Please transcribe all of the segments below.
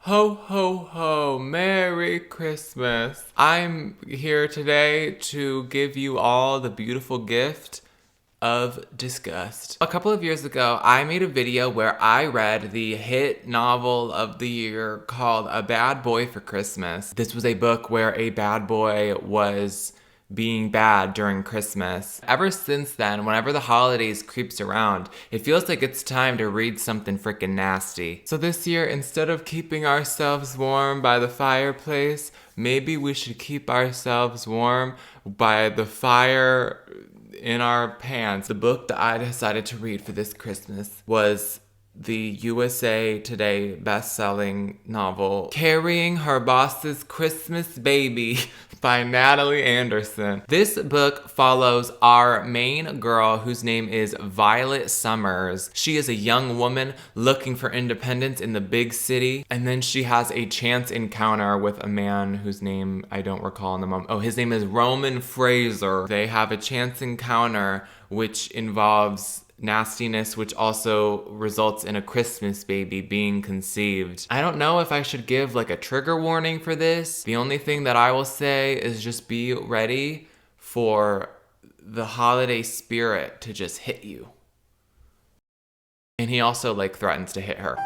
Ho ho ho, Merry Christmas. I'm here today to give you all the beautiful gift of disgust. A couple of years ago, I made a video where I read the hit novel of the year called A Bad Boy for Christmas. This was a book where a bad boy was being bad during Christmas. Ever since then, whenever the holidays creeps around, it feels like it's time to read something freaking nasty. So this year, instead of keeping ourselves warm by the fireplace, maybe we should keep ourselves warm by the fire in our pants. The book that I decided to read for this Christmas was the USA Today best-selling novel, Carrying Her Boss's Christmas Baby by Natalie Anderson. This book follows our main girl whose name is Violet Summers. She is a young woman looking for independence in the big city, and then she has a chance encounter with a man whose name I don't recall in the moment. Oh, his name is Roman Fraser. They have a chance encounter which involves nastiness, which also results in a Christmas baby being conceived. I don't know if I should give like a trigger warning for this. The only thing that I will say is just be ready for the holiday spirit to just hit you. And he also like threatens to hit her.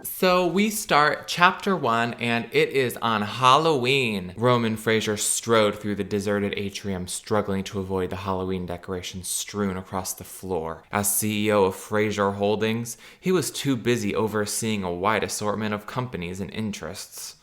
So we start chapter 1, and it is on Halloween. Roman Fraser strode through the deserted atrium, struggling to avoid the Halloween decorations strewn across the floor. As CEO of Fraser Holdings, he was too busy overseeing a wide assortment of companies and interests.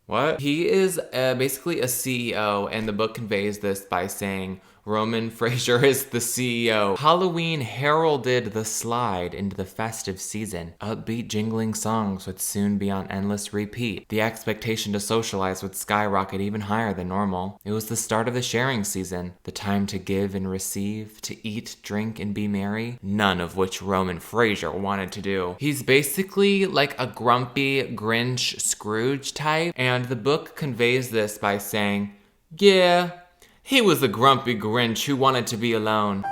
What? He is basically a CEO, and the book conveys this by saying, Roman Fraser is the CEO. Halloween heralded the slide into the festive season. Upbeat jingling songs would soon be on endless repeat. The expectation to socialize would skyrocket even higher than normal. It was the start of the sharing season, the time to give and receive, to eat, drink, and be merry, none of which Roman Fraser wanted to do. He's basically like a grumpy Grinch Scrooge type, and the book conveys this by saying, yeah, he was a grumpy Grinch who wanted to be alone.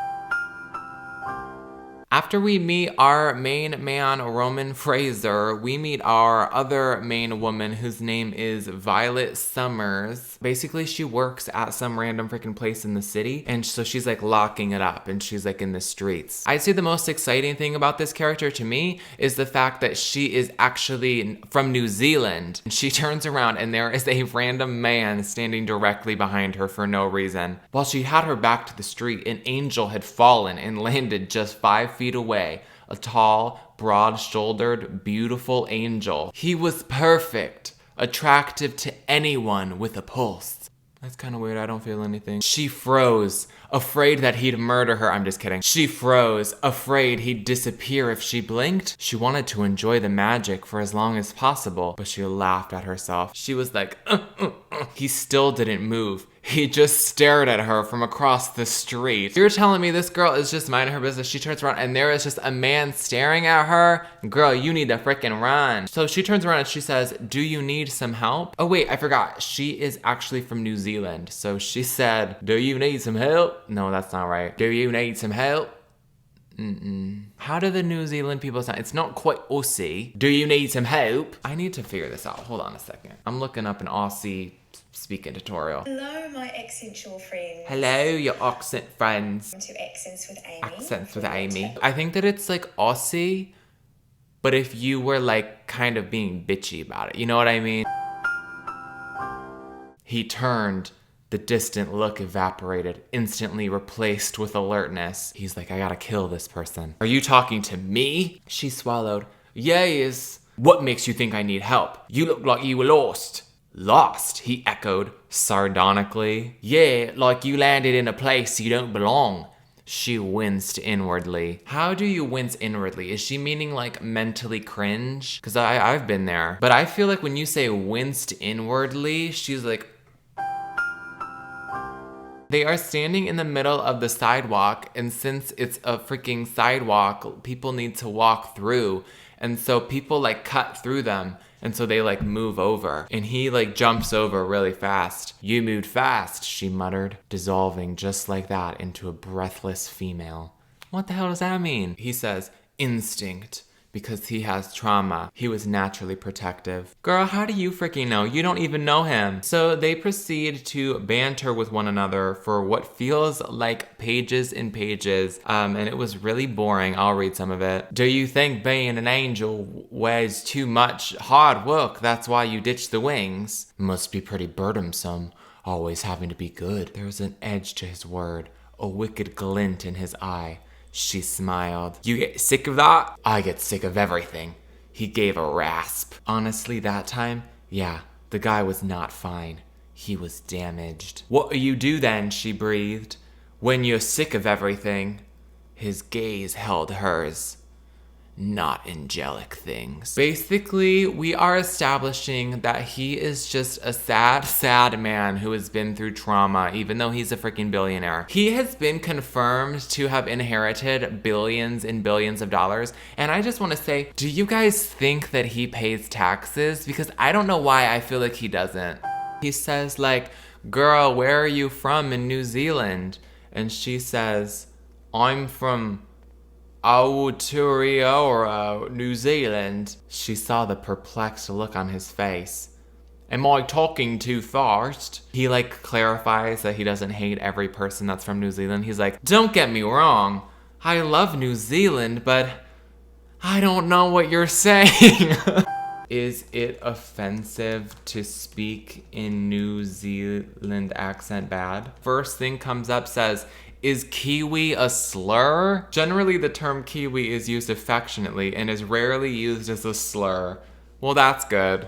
After we meet our main man, Roman Fraser, we meet our other main woman whose name is Violet Summers. Basically, she works at some random freaking place in the city, and so she's like locking it up, and she's like in the streets. I'd say the most exciting thing about this character to me is the fact that she is actually from New Zealand. She turns around and there is a random man standing directly behind her for no reason. While she had her back to the street, an angel had fallen and landed just 5 feet away. A tall, broad-shouldered, beautiful angel. He was perfect, attractive to anyone with a pulse. That's kind of weird, I don't feel anything. She froze, afraid that he'd murder her. I'm just kidding. She froze, afraid he'd disappear if she blinked. She wanted to enjoy the magic for as long as possible, but she laughed at herself. She was like, He still didn't move. He just stared at her from across the street. You're telling me this girl is just minding her business. She turns around and there is just a man staring at her? Girl, you need to freaking run. So she turns around and she says, do you need some help? Oh wait, I forgot. She is actually from New Zealand. So she said, do you need some help? No, that's not right. Do you need some help? How do the New Zealand people sound? It's not quite Aussie. Do you need some help? I need to figure this out. Hold on a second. I'm looking up an Aussie speaking tutorial. Hello, my accentual friends. Hello, your accent friends. Welcome to Accents with Amy. Accents with Amy. I think that it's like Aussie, but if you were like kind of being bitchy about it, you know what I mean? He turned. The distant look evaporated, instantly replaced with alertness. He's like, I gotta kill this person. Are you talking to me? She swallowed. Yes. What makes you think I need help? You look like you were lost. Lost? He echoed, sardonically. Yeah, like you landed in a place you don't belong. She winced inwardly. How do you wince inwardly? Is she meaning like mentally cringe? Because I've been there. But I feel like when you say winced inwardly, she's like, they are standing in the middle of the sidewalk, and since it's a freaking sidewalk, people need to walk through. And so people like cut through them, and so they like move over. And he like jumps over really fast. You moved fast, she muttered, dissolving just like that into a breathless female. What the hell does that mean? He says, instinct. because he has trauma. He was naturally protective. Girl, how do you freaking know? You don't even know him. So they proceed to banter with one another for what feels like pages and pages, and it was really boring. I'll read some of it. Do you think being an angel was too much hard work? That's why you ditched the wings. Must be pretty burdensome, always having to be good. There was an edge to his word, a wicked glint in his eye. She smiled. You get sick of that? I get sick of everything. He gave a rasp. Honestly, that time, yeah, the guy was not fine. He was damaged. What do you do then, she breathed, when you're sick of everything? His gaze held hers. Not angelic things. Basically, we are establishing that he is just a sad, sad man who has been through trauma, even though he's a freaking billionaire. He has been confirmed to have inherited billions and billions of dollars. And I just want to say, do you guys think that he pays taxes? Because I don't know why I feel like he doesn't. He says like, girl, where are you from in New Zealand? And she says, I'm from Aotearoa, New Zealand. She saw the perplexed look on his face. Am I talking too fast? He like clarifies that he doesn't hate every person that's from New Zealand. He's like, don't get me wrong, I love New Zealand, but I don't know what you're saying. Is it offensive to speak in New Zealand accent bad? First thing comes up says, is Kiwi a slur? Generally, the term Kiwi is used affectionately and is rarely used as a slur. Well, that's good.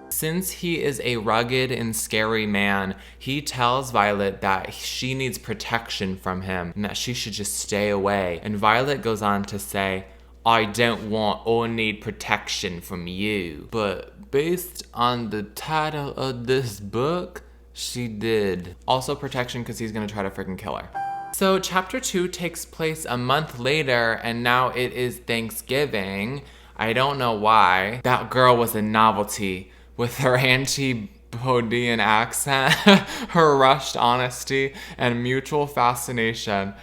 Since he is a rugged and scary man, he tells Violet that she needs protection from him and that she should just stay away. And Violet goes on to say, I don't want or need protection from you. But based on the title of this book, she did. Also protection because he's gonna try to freaking kill her. So chapter 2 takes place a month later and now it is Thanksgiving. I don't know why. That girl was a novelty with her Antipodean accent, her rushed honesty, and mutual fascination.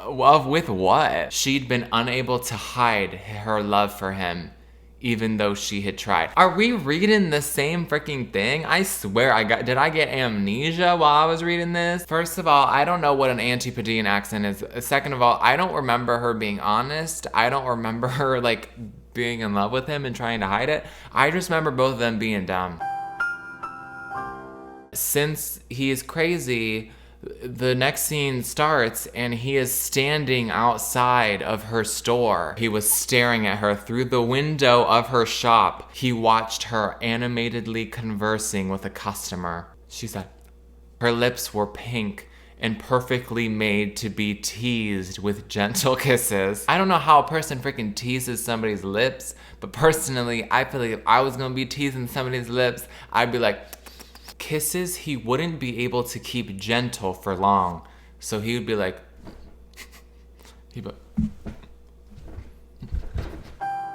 With what? She'd been unable to hide her love for him, even though she had tried. Are we reading the same freaking thing? I swear did I get amnesia while I was reading this? First of all, I don't know what an Antipodean accent is. Second of all, I don't remember her being honest. I don't remember her like being in love with him and trying to hide it. I just remember both of them being dumb. Since he is crazy, the next scene starts and he is standing outside of her store. He was staring at her through the window of her shop. He watched her animatedly conversing with a customer. She said, her lips were pink and perfectly made to be teased with gentle kisses. I don't know how a person freaking teases somebody's lips, but personally, I feel like if I was gonna be teasing somebody's lips, I'd be like, kisses he wouldn't be able to keep gentle for long. So he would be like,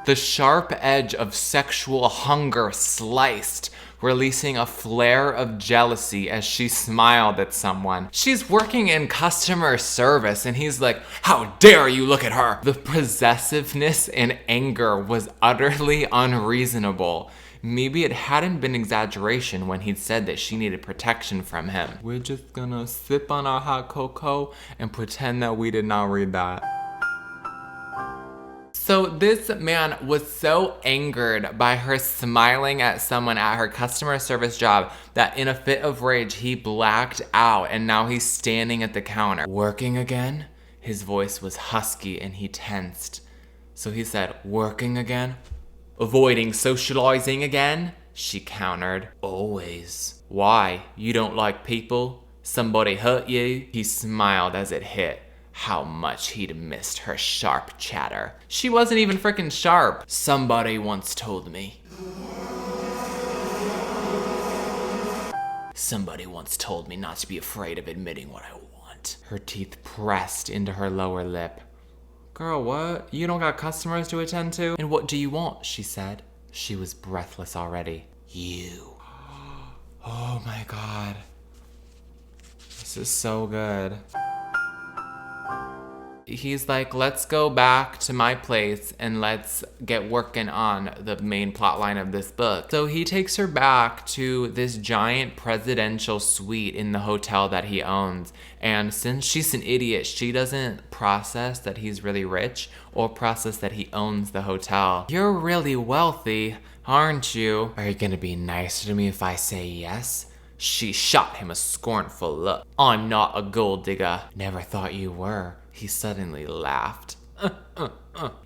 the sharp edge of sexual hunger sliced, releasing a flare of jealousy as she smiled at someone. She's working in customer service and he's like, how dare you look at her? The possessiveness and anger was utterly unreasonable. Maybe it hadn't been exaggeration when he'd said that she needed protection from him. We're just gonna sip on our hot cocoa and pretend that we did not read that. So this man was so angered by her smiling at someone at her customer service job that in a fit of rage, he blacked out and now he's standing at the counter. Working again? His voice was husky and he tensed. So he said, working again? Avoiding socializing again? She countered. Always. Why? You don't like people? Somebody hurt you? He smiled as it hit. How much he'd missed her sharp chatter. She wasn't even freaking sharp. Somebody once told me. Somebody once told me not to be afraid of admitting what I want. Her teeth pressed into her lower lip. Girl, what? You don't got customers to attend to? And what do you want? She said. She was breathless already. You. Oh my God. This is so good. He's like, let's go back to my place and let's get working on the main plot line of this book. So he takes her back to this giant presidential suite in the hotel that he owns. And since she's an idiot, she doesn't process that he's really rich or process that he owns the hotel. You're really wealthy, aren't you? Are you gonna be nicer to me if I say yes? She shot him a scornful look. I'm not a gold digger. Never thought you were. He suddenly laughed.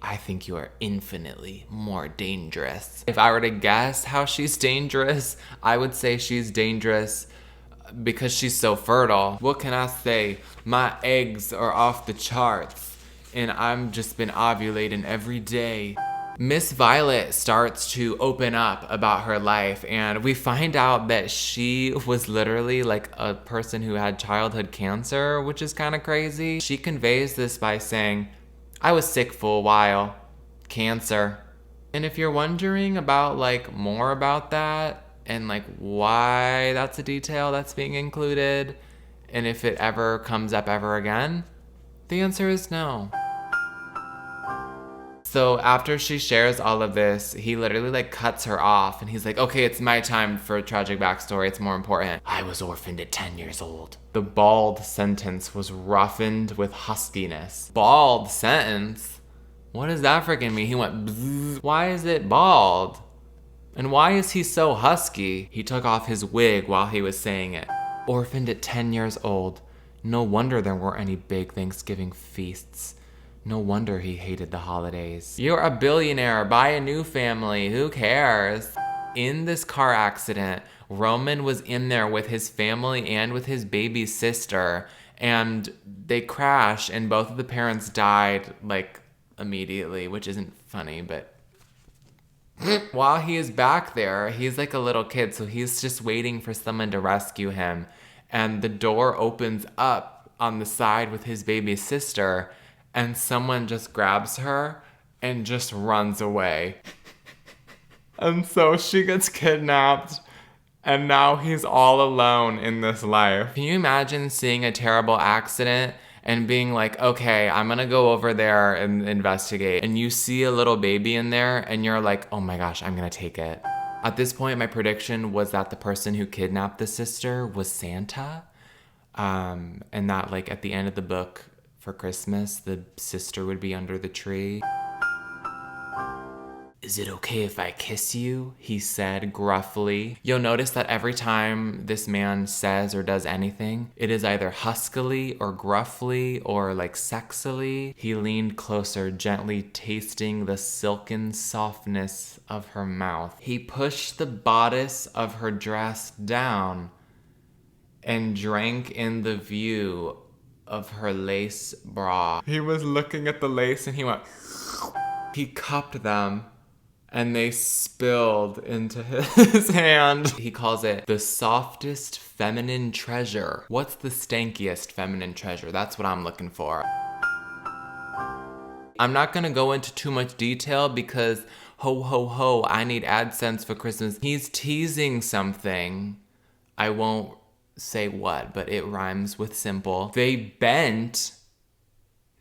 I think you are infinitely more dangerous. If I were to guess how she's dangerous, I would say she's dangerous because she's so fertile. What can I say? My eggs are off the charts, and I've just been ovulating every day. Miss Violet starts to open up about her life, and we find out that she was literally like a person who had childhood cancer, which is kind of crazy. She conveys this by saying, I was sick for a while. Cancer. And if you're wondering about like more about that and like why that's a detail that's being included, and if it ever comes up ever again, the answer is no. So after she shares all of this, he literally like cuts her off and he's like, okay, it's my time for a tragic backstory. It's more important. I was orphaned at 10 years old. The bald sentence was roughened with huskiness. Bald sentence? What does that freaking mean? He went, bzzz. Why is it bald? And why is he so husky? He took off his wig while he was saying it. Orphaned at 10 years old. No wonder there weren't any big Thanksgiving feasts. No wonder he hated the holidays. You're a billionaire, buy a new family, who cares? In this car accident, Roman was in there with his family and with his baby sister, and they crashed and both of the parents died like immediately, which isn't funny, but while he is back there, he's like a little kid, so he's just waiting for someone to rescue him, and the door opens up on the side with his baby sister, and someone just grabs her and just runs away. And so she gets kidnapped, and now he's all alone in this life. Can you imagine seeing a terrible accident and being like, okay, I'm gonna go over there and investigate, and you see a little baby in there and you're like, oh my gosh, I'm gonna take it. At this point, my prediction was that the person who kidnapped the sister was Santa, and that like at the end of the book, for Christmas, the sister would be under the tree. Is it okay if I kiss you? He said gruffly. You'll notice that every time this man says or does anything, it is either huskily or gruffly or like sexily. He leaned closer, gently tasting the silken softness of her mouth. He pushed the bodice of her dress down and drank in the view of her lace bra. He was looking at the lace and he went, he cupped them and they spilled into his hand. He calls it the softest feminine treasure. What's the stankiest feminine treasure? That's what I'm looking for. I'm not gonna go into too much detail because ho ho ho, I need AdSense for Christmas. He's teasing something. I won't say what, but it rhymes with simple. They bent.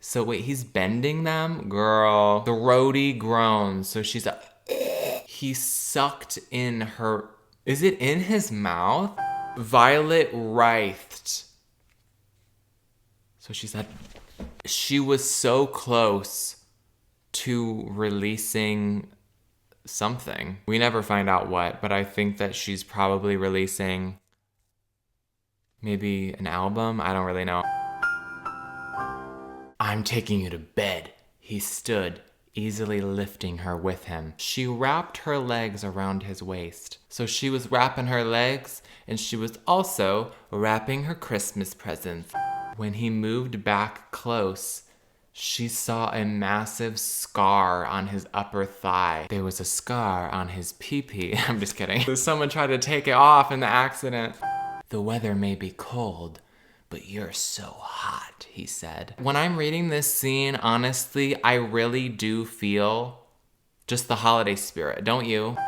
So wait, he's bending them? Girl. The roadie groans. So she's like, he sucked in her, is it in his mouth? Violet writhed. So she said, she was so close to releasing something. We never find out what, but I think that she's probably releasing maybe an album? I don't really know. I'm taking you to bed. He stood, easily lifting her with him. She wrapped her legs around his waist. So she was wrapping her legs, and she was also wrapping her Christmas presents. When he moved back close, she saw a massive scar on his upper thigh. There was a scar on his pee-pee. I'm just kidding. Someone tried to take it off in the accident. The weather may be cold, but you're so hot, he said. When I'm reading this scene, honestly, I really do feel just the holiday spirit, don't you?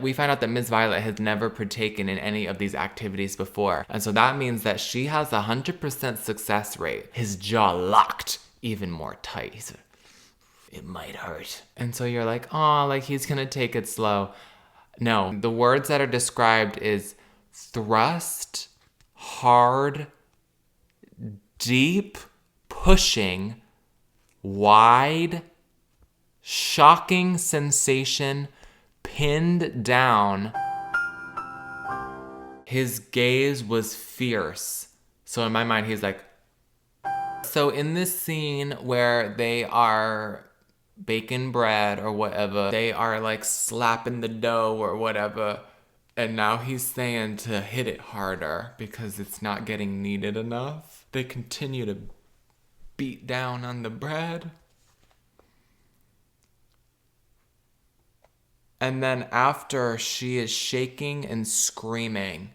We find out that Miss Violet has never partaken in any of these activities before. And so that means that she has a 100% success rate. His jaw locked even more tight. He's like, it might hurt. And so you're like, oh, like he's gonna take it slow. No, the words that are described is thrust, hard, deep, pushing, wide, shocking sensation, pinned down. His gaze was fierce. So in my mind, he's like... So in this scene where they are baking bread or whatever, they are like slapping the dough or whatever, and now he's saying to hit it harder because it's not getting kneaded enough. They continue to beat down on the bread. And then after, she is shaking and screaming.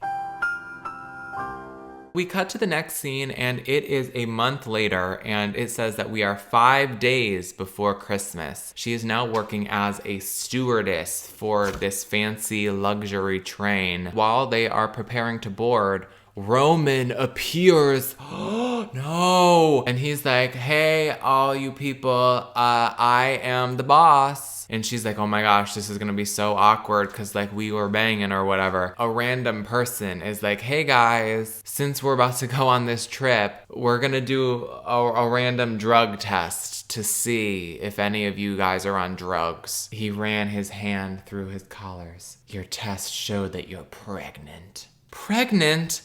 We cut to the next scene, and it is a month later, and it says that we are 5 days before Christmas. She is now working as a stewardess for this fancy luxury train. While they are preparing to board, Roman appears. Oh, no. And he's like, hey, all you people, I am the boss. And she's like, oh my gosh, this is gonna be so awkward because like we were banging or whatever. A random person is like, hey guys, since we're about to go on this trip, we're gonna do a random drug test to see if any of you guys are on drugs. He ran his hand through his collars. Your test showed that you're pregnant. Pregnant?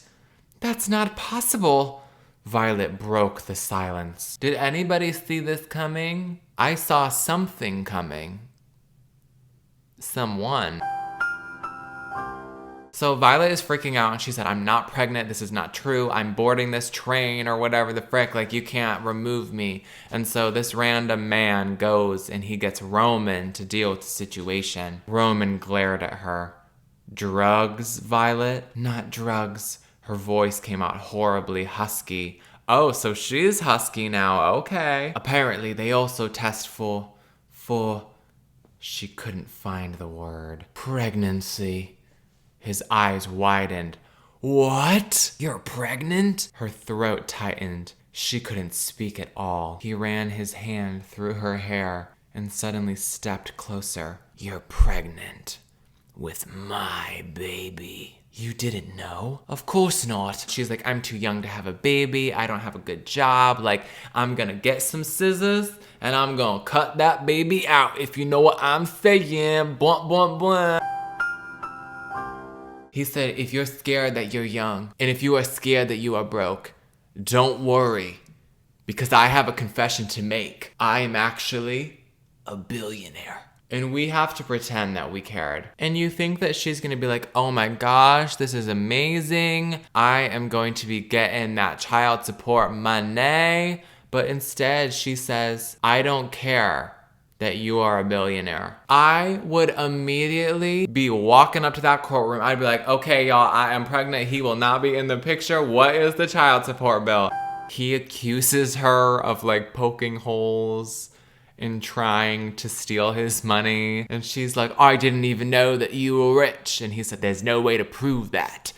That's not possible. Violet broke the silence. Did anybody see this coming? I saw something coming. Someone. So Violet is freaking out and she said, I'm not pregnant, this is not true, I'm boarding this train or whatever the frick, like you can't remove me. And so this random man goes and he gets Roman to deal with the situation. Roman glared at her. Drugs, Violet? Not drugs. Her voice came out horribly husky. Oh, so she's husky now, okay. Apparently they also test for... She couldn't find the word. Pregnancy. His eyes widened. What? You're pregnant? Her throat tightened. She couldn't speak at all. He ran his hand through her hair and suddenly stepped closer. You're pregnant with my baby. You didn't know? Of course not. She's like, I'm too young to have a baby. I don't have a good job. Like, I'm gonna get some scissors and I'm gonna cut that baby out, if you know what I'm saying. Blunt, blunt, blunt. He said, if you're scared that you're young and if you are scared that you are broke, don't worry, because I have a confession to make. I am actually a billionaire. And we have to pretend that we cared. And you think that she's gonna be like, oh my gosh, this is amazing. I am going to be getting that child support money. But instead she says, I don't care that you are a billionaire. I would immediately be walking up to that courtroom. I'd be like, okay, y'all, I am pregnant. He will not be in the picture. What is the child support bill? He accuses her of like poking holes in trying to steal his money. And she's like, I didn't even know that you were rich. And he said, there's no way to prove that.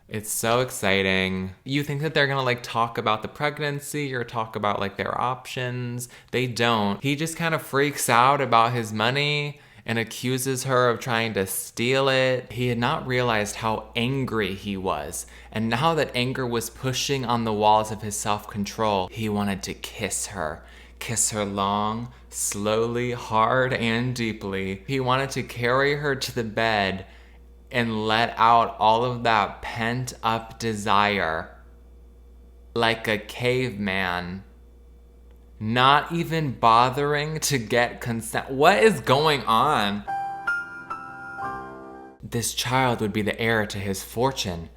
It's so exciting. You think that they're gonna like talk about the pregnancy or talk about like their options. They don't. He just kind of freaks out about his money and accuses her of trying to steal it. He had not realized how angry he was. And now that anger was pushing on the walls of his self-control, he wanted to kiss her. Kiss her long, slowly, hard, and deeply. He wanted to carry her to the bed and let out all of that pent-up desire like a caveman, not even bothering to get consent. What is going on? This child would be the heir to his fortune.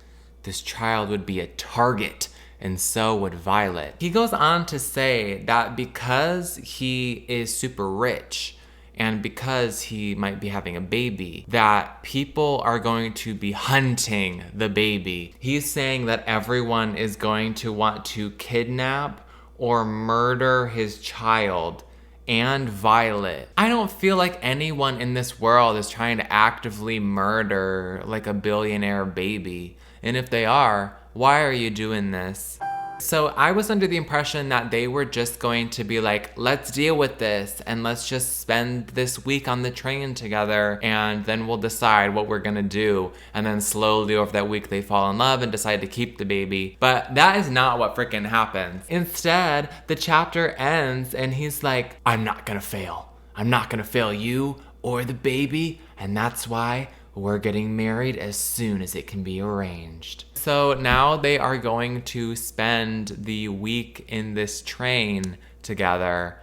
This child would be a target, and so would Violet. He goes on to say that because he is super rich, and because he might be having a baby, that people are going to be hunting the baby. He's saying that everyone is going to want to kidnap or murder his child and Violet. I don't feel like anyone in this world is trying to actively murder like a billionaire baby. And if they are, why are you doing this? So I was under the impression that they were just going to be like, let's deal with this and let's just spend this week on the train together and then we'll decide what we're gonna do. And then slowly over that week they fall in love and decide to keep the baby. But that is not what freaking happens. Instead, the chapter ends and he's like, I'm not gonna fail. I'm not gonna fail you or the baby, and that's why we're getting married as soon as it can be arranged. So now they are going to spend the week in this train together,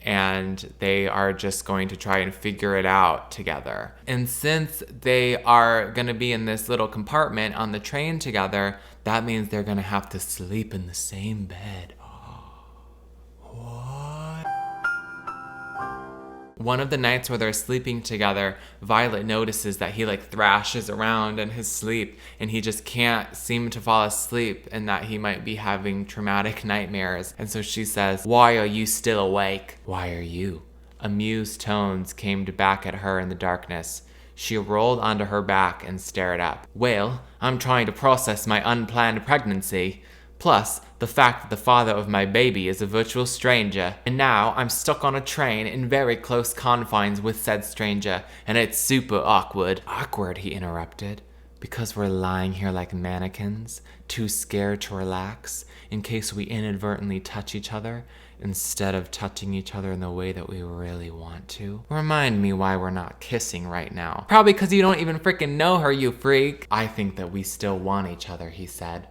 and they are just going to try and figure it out together. And since they are gonna be in this little compartment on the train together, that means they're gonna have to sleep in the same bed. One of the nights where they're sleeping together, Violet notices that he like thrashes around in his sleep and he just can't seem to fall asleep and that he might be having traumatic nightmares. And so she says, "Why are you still awake? Why are you?" Amused tones came back at her in the darkness. She rolled onto her back and stared up. "Well, I'm trying to process my unplanned pregnancy. Plus, the fact that the father of my baby is a virtual stranger. And now I'm stuck on a train in very close confines with said stranger, and it's super awkward." "Awkward," he interrupted. "Because we're lying here like mannequins, too scared to relax, in case we inadvertently touch each other, instead of touching each other in the way that we really want to. Remind me why we're not kissing right now." "Probably because you don't even freaking know her, you freak." "I think that we still want each other," he said.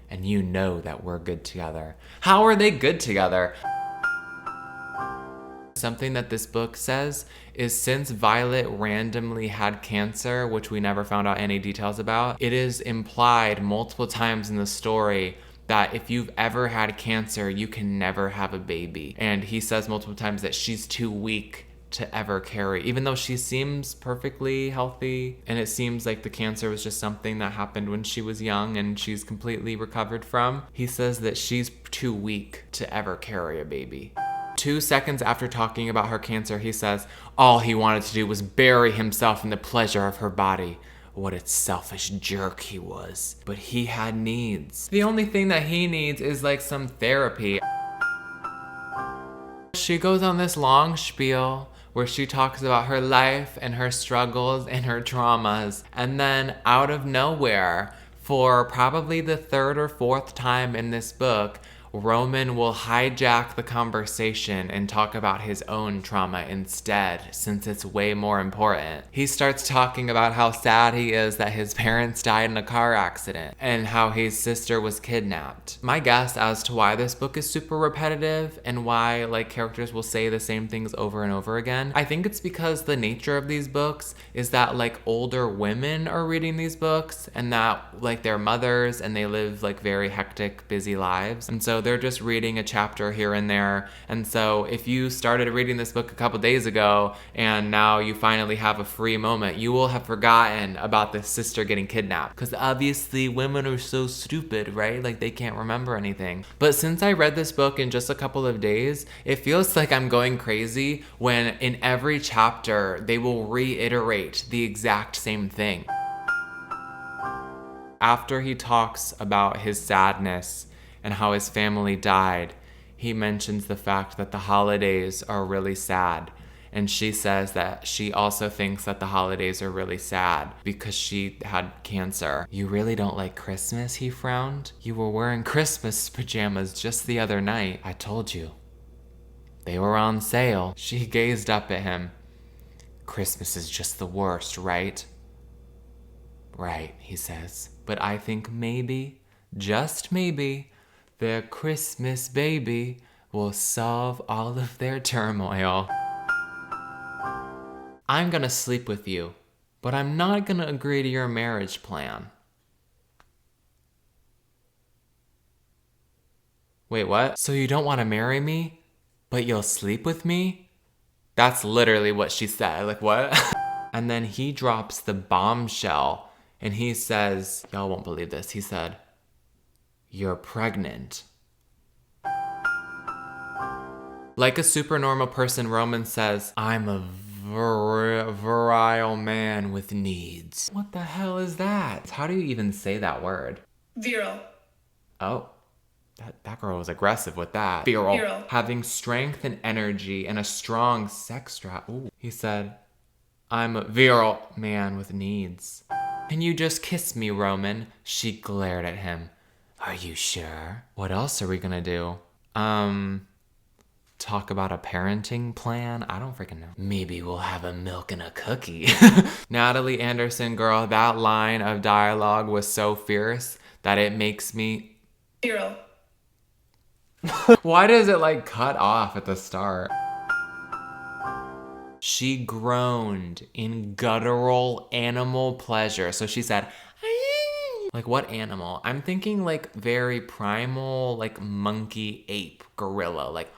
"And you know that we're good together." How are they good together? Something that this book says is since Violet randomly had cancer, which we never found out any details about, it is implied multiple times in the story that if you've ever had cancer, you can never have a baby. And he says multiple times that she's too weak to ever carry, even though she seems perfectly healthy, and it seems like the cancer was just something that happened when she was young and she's completely recovered from. He says that she's too weak to ever carry a baby. 2 seconds after talking about her cancer, he says all he wanted to do was bury himself in the pleasure of her body. What a selfish jerk he was. But he had needs. The only thing that he needs is like some therapy. She goes on this long spiel where she talks about her life and her struggles and her traumas. And then out of nowhere, for probably the third or fourth time in this book, Roman will hijack the conversation and talk about his own trauma instead, since it's way more important. He starts talking about how sad he is that his parents died in a car accident and how his sister was kidnapped. My guess as to why this book is super repetitive and why like characters will say the same things over and over again, I think it's because the nature of these books is that like older women are reading these books and that like they're mothers and they live like very hectic, busy lives. And so they're just reading a chapter here and there. And so if you started reading this book a couple days ago and now you finally have a free moment, you will have forgotten about the sister getting kidnapped. Because obviously women are so stupid, right? Like they can't remember anything. But since I read this book in just a couple of days, it feels like I'm going crazy when in every chapter they will reiterate the exact same thing. After he talks about his sadness and how his family died, he mentions the fact that the holidays are really sad. And she says that she also thinks that the holidays are really sad because she had cancer. "You really don't like Christmas?" he frowned. "You were wearing Christmas pajamas just the other night." "I told you. They were on sale." She gazed up at him. "Christmas is just the worst, right?" "Right," he says. "But I think maybe, just maybe, their Christmas baby will solve all of their turmoil." "I'm gonna sleep with you, but I'm not gonna agree to your marriage plan." Wait, what? So you don't want to marry me, but you'll sleep with me? That's literally what she said. Like, what? And then he drops the bombshell and he says, y'all won't believe this. He said, "You're pregnant." Like a super normal person, Roman says, I'm a virile man with needs. What the hell is that? How do you even say that word? Virile. Oh, that girl was aggressive with that. Virile. Virile. Having strength and energy and a strong sex drive. Ooh. He said, I'm a virile man with needs. Can you just kiss me, Roman? She glared at him. Are you sure? What else are we gonna do? Talk about a parenting plan? I don't freaking know. Maybe we'll have a milk and a cookie. Natalie Anderson, girl, that line of dialogue was so fierce that it makes me... Virile. Why does it like cut off at the start? She groaned in guttural animal pleasure. So she said, like what animal? I'm thinking like very primal, like monkey, ape, gorilla, like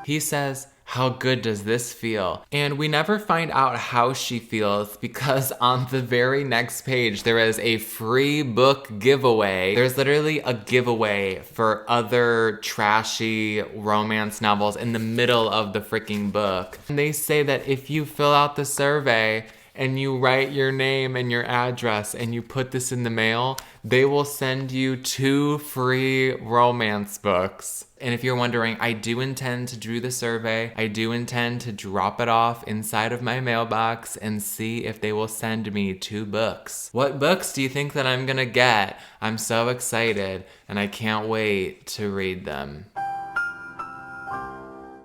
He says, how good does this feel? And we never find out how she feels because on the very next page, there is a free book giveaway. There's literally a giveaway for other trashy romance novels in the middle of the freaking book. And they say that if you fill out the survey and you write your name and your address and you put this in the mail, they will send you 2 free romance books. And if you're wondering, I do intend to do the survey. I do intend to drop it off inside of my mailbox and see if they will send me 2 books. What books do you think that I'm gonna get? I'm so excited and I can't wait to read them.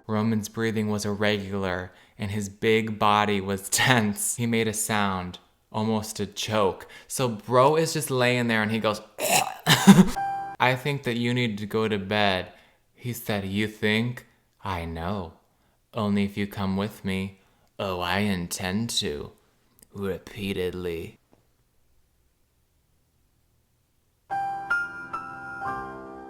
Roman's breathing was irregular and his big body was tense. He made a sound, almost a choke. So bro is just laying there and he goes, I think that you need to go to bed. He said, you think? I know. Only if you come with me. Oh, I intend to. Repeatedly.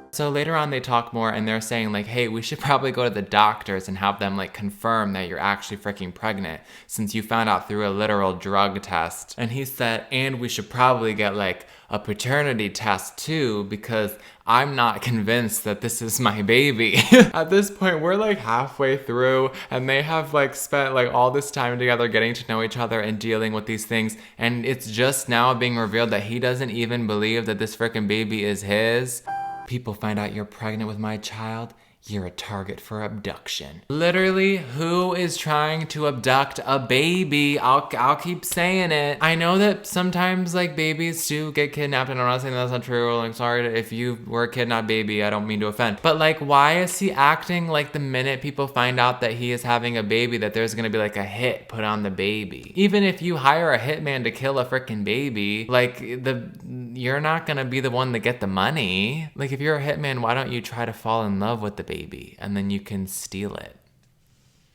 So later on they talk more and they're saying like, hey, we should probably go to the doctors and have them like confirm that you're actually freaking pregnant since you found out through a literal drug test. And he said, and we should probably get like a paternity test too because I'm not convinced that this is my baby. At this point, we're like halfway through and they have like spent like all this time together getting to know each other and dealing with these things. And it's just now being revealed that he doesn't even believe that this freaking baby is his. People find out you're pregnant with my child, you're a target for abduction. Literally, who is trying to abduct a baby? I'll keep saying it. I know that sometimes like babies do get kidnapped and I'm not saying that's not true. Like sorry if you were a kidnapped baby, I don't mean to offend. But like why is he acting like the minute people find out that he is having a baby that there's gonna be like a hit put on the baby? Even if you hire a hitman to kill a freaking baby, like you're not gonna be the one to get the money. Like if you're a hitman, why don't you try to fall in love with the baby and then you can steal it?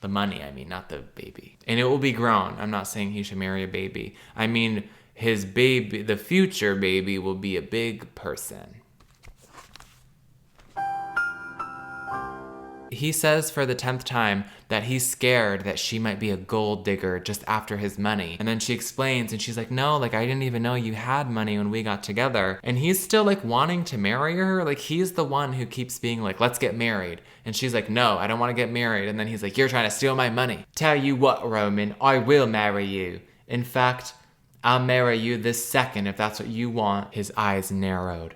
The money, I mean, not the baby. And it will be grown. I'm not saying he should marry a baby. I mean, his baby, the future baby, will be a big person. He says for the 10th time that he's scared that she might be a gold digger just after his money. And then she explains and she's like, no, like I didn't even know you had money when we got together. And he's still like wanting to marry her. Like he's the one who keeps being like, let's get married. And she's like, no, I don't want to get married. And then he's like, you're trying to steal my money. Tell you what, Roman, I will marry you. In fact, I'll marry you this second if that's what you want. His eyes narrowed.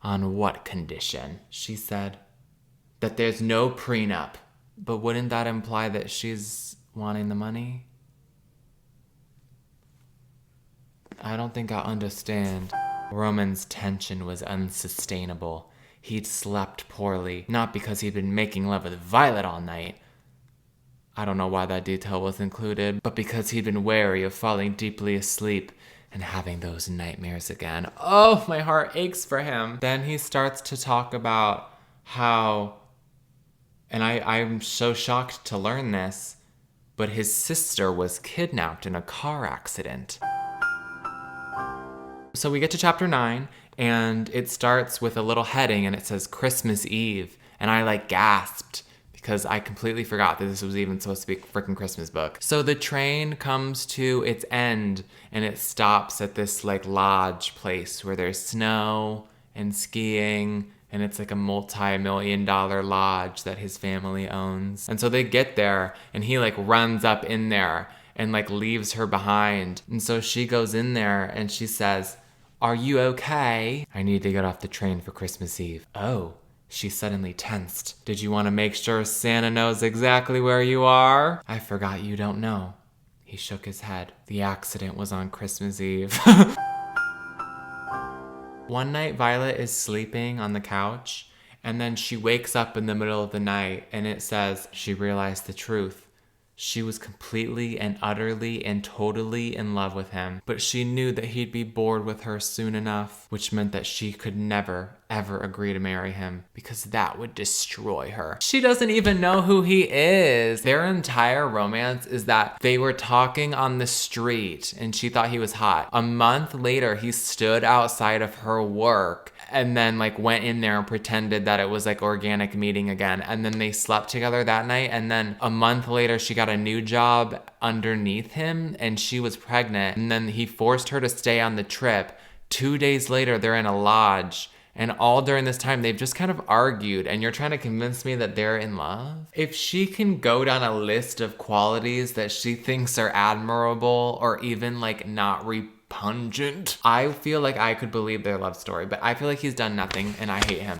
On what condition? She said. That there's no prenup. But wouldn't that imply that she's wanting the money? I don't think I understand. Roman's tension was unsustainable. He'd slept poorly, not because he'd been making love with Violet all night. I don't know why that detail was included, but because he'd been wary of falling deeply asleep and having those nightmares again. Oh, my heart aches for him. Then he starts to talk about how... And I'm so shocked to learn this, but his sister was kidnapped in a car accident. So we get to chapter 9, and it starts with a little heading, and it says Christmas Eve. And I like gasped, because I completely forgot that this was even supposed to be a freaking Christmas book. So the train comes to its end, and it stops at this like lodge place where there's snow and skiing and it's like a multi-million-dollar lodge that his family owns. And so they get there, and he like runs up in there and like leaves her behind. And so she goes in there and she says, "Are you okay?" "I need to get off the train for Christmas Eve." "Oh." She suddenly tensed. "Did you want to make sure Santa knows exactly where you are?" "I forgot you don't know." He shook his head. "The accident was on Christmas Eve." One night, Violet is sleeping on the couch, and then she wakes up in the middle of the night, and it says she realized the truth. She was completely and utterly and totally in love with him, but she knew that he'd be bored with her soon enough, which meant that she could never, ever agree to marry him, because that would destroy her. She doesn't even know who he is. Their entire romance is that they were talking on the street and she thought he was hot. A month later, he stood outside of her work and then like went in there and pretended that it was like organic meeting again. And then they slept together that night. And then a month later, she got a new job underneath him and she was pregnant. And then he forced her to stay on the trip. 2 days later, they're in a lodge. And all during this time, they've just kind of argued, and you're trying to convince me that they're in love? If she can go down a list of qualities that she thinks are admirable or even like not repugnant, I feel like I could believe their love story, but I feel like he's done nothing and I hate him.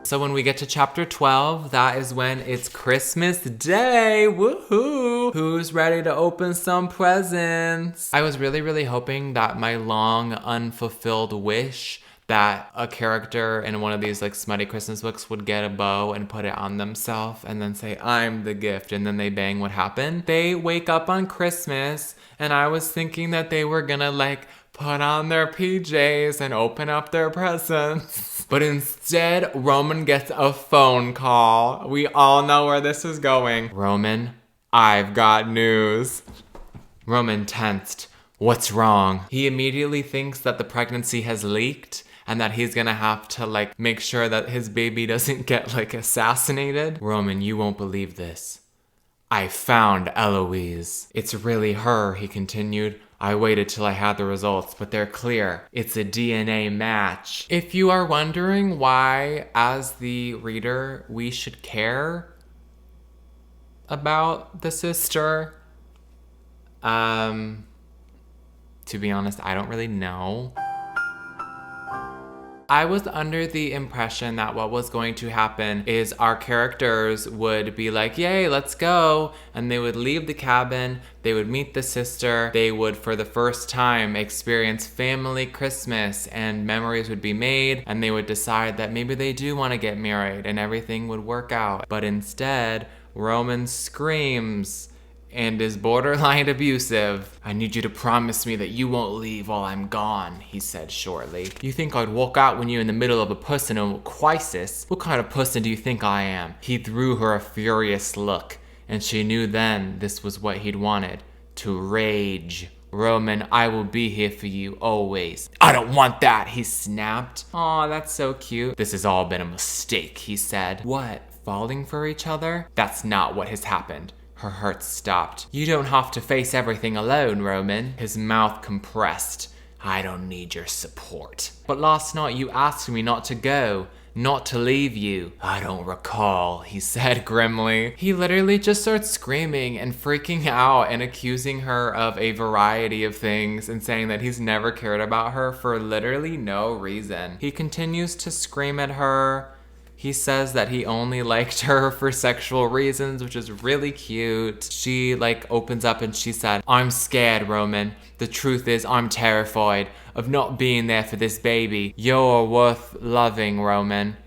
So when we get to chapter 12, that is when it's Christmas Day. Woohoo! Who's ready to open some presents? I was really hoping that my long unfulfilled wish that a character in one of these like smutty Christmas books would get a bow and put it on themselves and then say, "I'm the gift," and then they bang would happen. They wake up on Christmas and I was thinking that they were gonna like put on their PJs and open up their presents. But instead, Roman gets a phone call. We all know where this is going. "Roman, I've got news." Roman tensed. "What's wrong?" He immediately thinks that the pregnancy has leaked and that he's gonna have to like make sure that his baby doesn't get like assassinated. "Roman, you won't believe this. I found Eloise." "It's really her," he continued. "I waited till I had the results, but they're clear. It's a DNA match." If you are wondering why, as the reader, we should care about the sister, to be honest, I don't really know. I was under the impression that what was going to happen is our characters would be like, "Yay, let's go." And they would leave the cabin, they would meet the sister, they would for the first time experience family Christmas and memories would be made, and they would decide that maybe they do want to get married and everything would work out. But instead, Roman screams and is borderline abusive. "I need you to promise me that you won't leave while I'm gone," he said shortly. "You think I'd walk out when you're in the middle of a personal crisis? What kind of person do you think I am?" He threw her a furious look, and she knew then this was what he'd wanted. To rage. "Roman, I will be here for you always." "I don't want that," he snapped. "Aw, that's so cute." "This has all been a mistake," he said. "What, falling for each other?" "That's not what has happened." Her heart stopped. "You don't have to face everything alone, Roman." His mouth compressed. "I don't need your support." "But last night you asked me not to go, not to leave you." "I don't recall," he said grimly. He literally just starts screaming and freaking out and accusing her of a variety of things and saying that he's never cared about her for literally no reason. He continues to scream at her. He says that he only liked her for sexual reasons, which is really cute. She like opens up and she said, "I'm scared, Roman. The truth is I'm terrified of not being there for this baby. You're worth loving, Roman.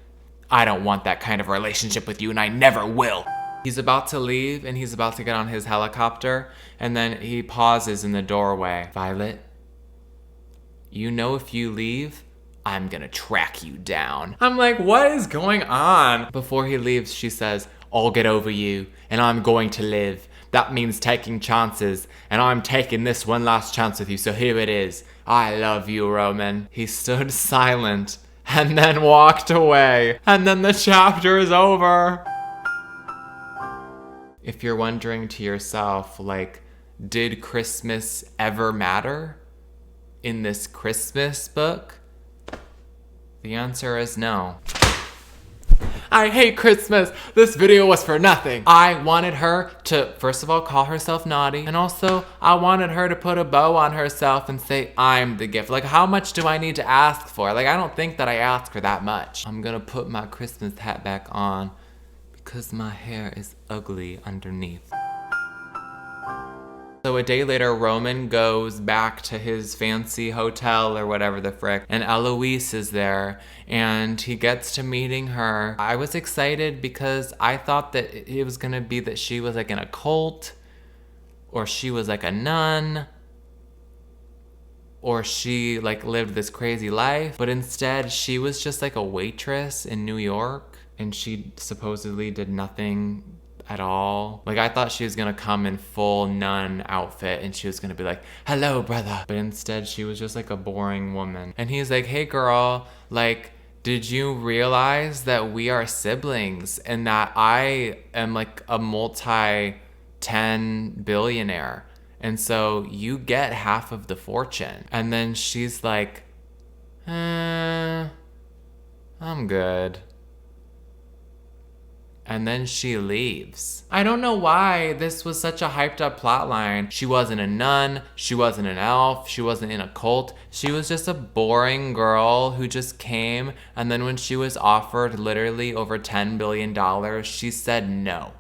I don't want that kind of relationship with you and I never will." He's about to leave and he's about to get on his helicopter and then he pauses in the doorway. "Violet, you know if you leave, I'm gonna track you down." I'm like, what is going on? Before he leaves, she says, "I'll get over you, and I'm going to live. That means taking chances, and I'm taking this one last chance with you, so here it is. I love you, Roman." He stood silent, and then walked away, and then the chapter is over. If you're wondering to yourself, like, did Christmas ever matter in this Christmas book? The answer is no. I hate Christmas. This video was for nothing. I wanted her to, first of all, call herself naughty. And also, I wanted her to put a bow on herself and say, I'm the gift. Like, how much do I need to ask for? Like, I don't think that I asked for that much. I'm gonna put my Christmas hat back on because my hair is ugly underneath. So a day later, Roman goes back to his fancy hotel or whatever the frick, and Eloise is there, and he gets to meeting her. I was excited because I thought that it was gonna be that she was like in a cult, or she was like a nun, or she like lived this crazy life, but instead she was just like a waitress in New York, and she supposedly did nothing at all. Like, I thought she was gonna come in full nun outfit and she was gonna be like, hello, brother. But instead she was just like a boring woman. And he's like, hey girl, like, did you realize that we are siblings and that I am like a multi-10 billionaire? And so you get half of the fortune. And then she's like, I'm good. And then she leaves. I don't know why this was such a hyped up plotline. She wasn't a nun, she wasn't an elf, she wasn't in a cult. She was just a boring girl who just came, and then when she was offered literally over $10 billion, she said no.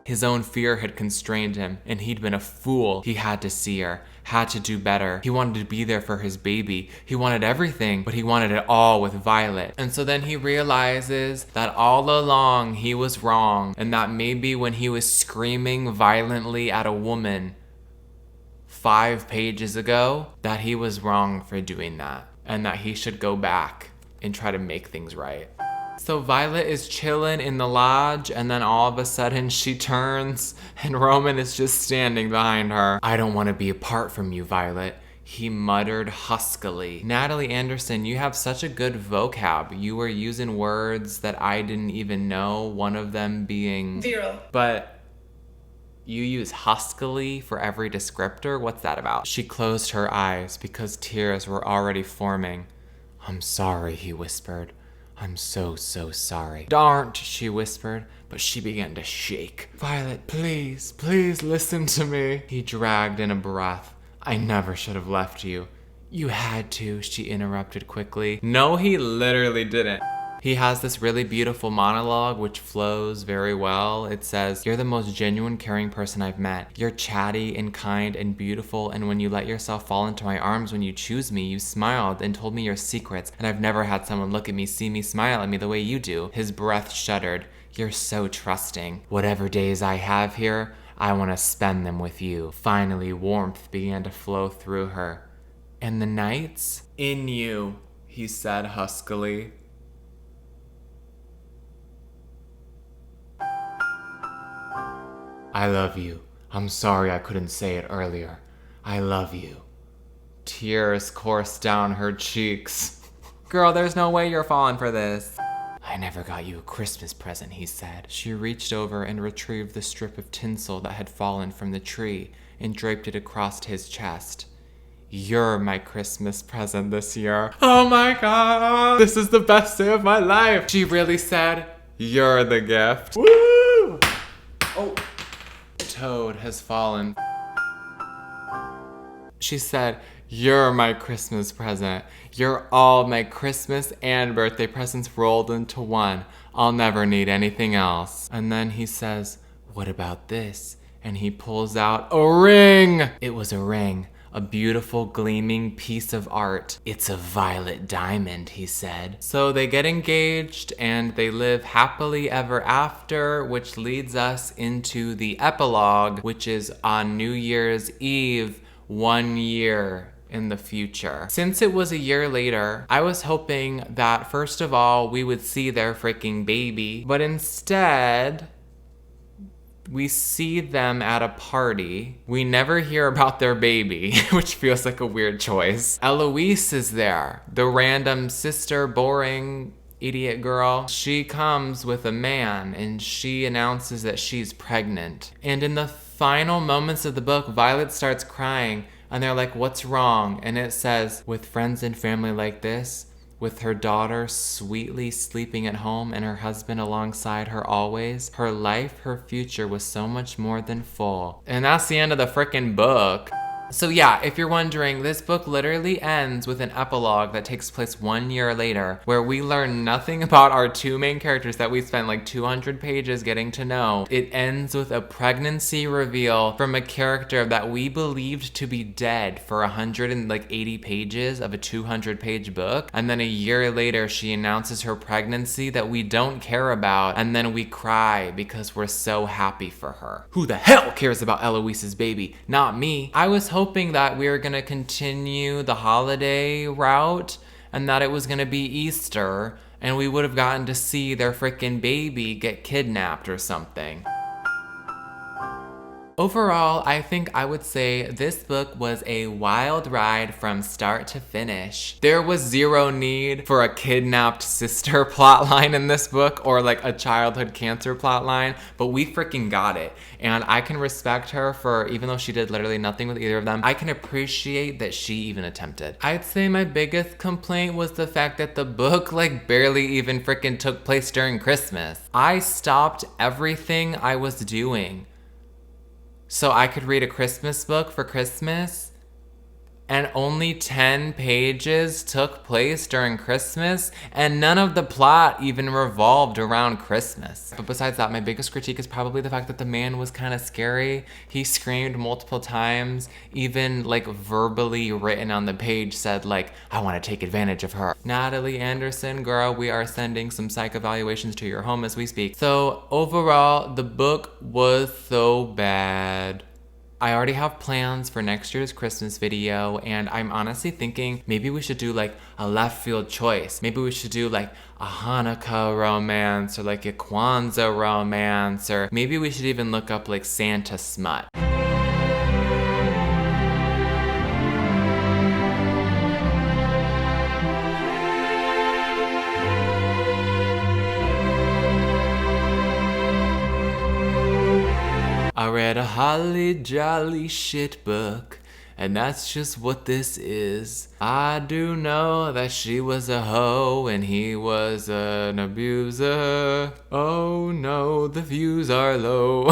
His own fear had constrained him, and he'd been a fool. He had to see her, had to do better. He wanted to be there for his baby. He wanted everything, but he wanted it all with Violet. And so then he realizes that all along he was wrong, and that maybe when he was screaming violently at a woman 5 pages ago, that he was wrong for doing that, and that he should go back and try to make things right. So Violet is chilling in the lodge, and then all of a sudden she turns and Roman is just standing behind her. I don't want to be apart from you, Violet, he muttered huskily. Natalie Anderson, you have such a good vocab. You were using words that I didn't even know, one of them being Viral. But you use huskily for every descriptor? What's that about? She closed her eyes because tears were already forming. I'm sorry, he whispered. I'm so sorry. Darn't, she whispered, but she began to shake. Violet, please, please listen to me. He dragged in a breath. I never should have left you. You had to, she interrupted quickly. No, he literally didn't. He has this really beautiful monologue which flows very well. It says, you're the most genuine, caring person I've met. You're chatty and kind and beautiful, and when you let yourself fall into my arms when you choose me, you smiled and told me your secrets, and I've never had someone look at me, see me, smile at me the way you do. His breath shuddered. You're so trusting. Whatever days I have here, I want to spend them with you. Finally, warmth began to flow through her. And the nights? In you, he said huskily. I love you. I'm sorry I couldn't say it earlier. I love you. Tears coursed down her cheeks. Girl, there's no way you're falling for this. I never got you a Christmas present, he said. She reached over and retrieved the strip of tinsel that had fallen from the tree and draped it across his chest. You're my Christmas present this year. Oh my God, this is the best day of my life. She really said, you're the gift. Woo! Oh. Toad has fallen. She said, you're my Christmas present. You're all my Christmas and birthday presents rolled into one. I'll never need anything else. And then he says, what about this? And he pulls out a ring. It was a ring. A beautiful gleaming piece of art. It's a violet diamond, he said. So they get engaged and they live happily ever after, which leads us into the epilogue, which is on New Year's Eve, 1 year in the future. Since it was a year later, I was hoping that first of all, we would see their freaking baby, but instead, we see them at a party. We never hear about their baby, which feels like a weird choice. Eloise is there, the random sister, boring idiot girl. She comes with a man and she announces that she's pregnant. And in the final moments of the book, Violet starts crying And they're like, what's wrong? And it says, with friends and family like this, with her daughter sweetly sleeping at home and her husband alongside her always, her life, her future was so much more than full. And that's the end of the frickin' book. So yeah, if you're wondering, this book literally ends with an epilogue that takes place 1 year later, where we learn nothing about our two main characters that we spent like 200 pages getting to know. It ends with a pregnancy reveal from a character that we believed to be dead for 180 pages of a 200-page book, and then a year later she announces her pregnancy that we don't care about, and then we cry because we're so happy for her. Who the hell cares about Eloise's baby? Not me. I was hoping that we were gonna continue the holiday route and that it was gonna be Easter and we would have gotten to see their freaking baby get kidnapped or something. Overall, I think I would say this book was a wild ride from start to finish. There was zero need for a kidnapped sister plotline in this book or like a childhood cancer plotline, but we freaking got it. And I can respect her for, even though she did literally nothing with either of them, I can appreciate that she even attempted. I'd say my biggest complaint was the fact that the book like barely even freaking took place during Christmas. I stopped everything I was doing so I could read a Christmas book for Christmas, and only 10 pages took place during Christmas, and none of the plot even revolved around Christmas. But besides that, my biggest critique is probably the fact that the man was kind of scary. He screamed multiple times, even like verbally written on the page said like, I want to take advantage of her. Natalie Anderson, girl, we are sending some psych evaluations to your home as we speak. So overall, the book was so bad. I already have plans for next year's Christmas video, and I'm honestly thinking maybe we should do like a left field choice. Maybe we should do like a Hanukkah romance or like a Kwanzaa romance, or maybe we should even look up like Santa smut. I read a holly jolly shit book, and that's just what this is. I do know that she was a hoe and he was an abuser. Oh no, the views are low.